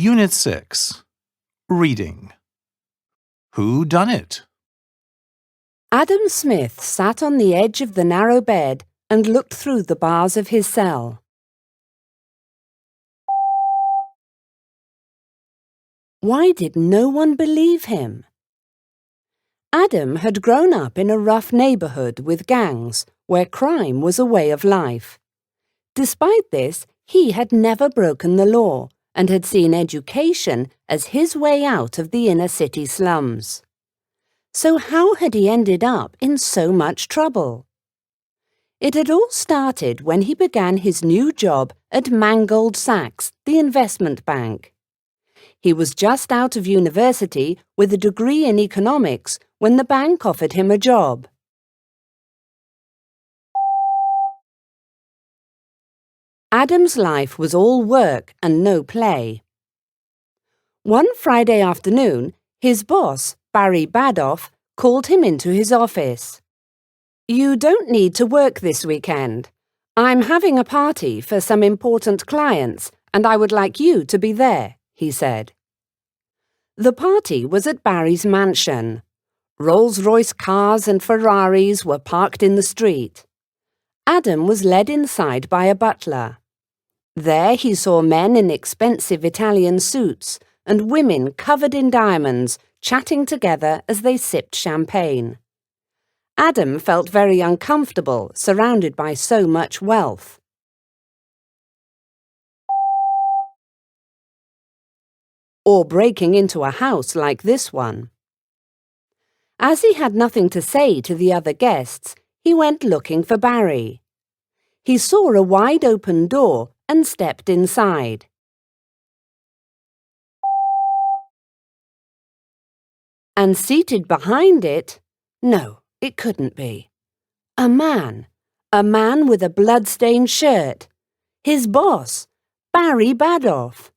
Unit 6. Reading. Who done it? Adam Smith sat on the edge of the narrow bed and looked through the bars of his cell. Why did no one believe him? Adam had grown up in a rough neighborhood with gangs where crime was a way of life. Despite this, he had never broken the law and had seen education as his way out of the inner city slums. So how had he ended up in so much trouble? It had all started when he began his new job at Mangold Sachs, the investment bank. He was just out of university with a degree in economics when the bank offered him a job. Adam's life was all work and no play. One Friday afternoon, his boss, Barry Badoff, called him into his office. "You don't need to work this weekend. I'm having a party for some important clients and I would like you to be there," he said. The party was at Barry's mansion. Rolls-Royce cars and Ferraris were parked in the street. Adam was led inside by a butler. There he saw men in expensive Italian suits and women covered in diamonds chatting together as they sipped champagne. Adam felt very uncomfortable, surrounded by so much wealth. Or breaking into a house like this one. As he had nothing to say to the other guests, he went looking for Barry. He saw a wide-open door and stepped inside. And seated behind it, no, it couldn't be. A man with a blood-stained shirt. His boss, Barry Badoff.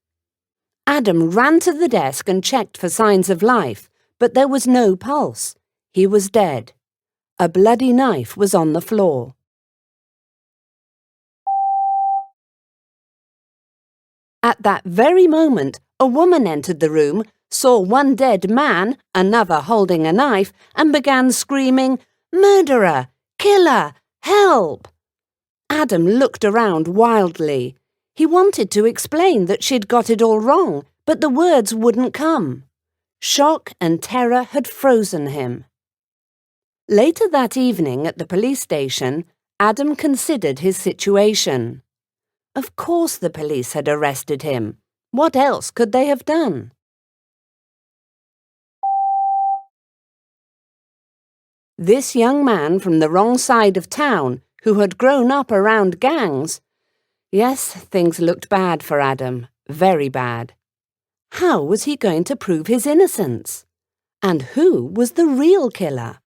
Adam ran to the desk and checked for signs of life, but there was no pulse. He was dead. A bloody knife was on the floor. At that very moment, a woman entered the room, saw one dead man, another holding a knife, and began screaming, "Murderer! Killer! Help!" Adam looked around wildly. He wanted to explain that she'd got it all wrong, but the words wouldn't come. Shock and terror had frozen him. Later that evening at the police station, Adam considered his situation. Of course the police had arrested him. What else could they have done? This young man from the wrong side of town, who had grown up around gangs. Yes, things looked bad for Adam, very bad. How was he going to prove his innocence? And who was the real killer?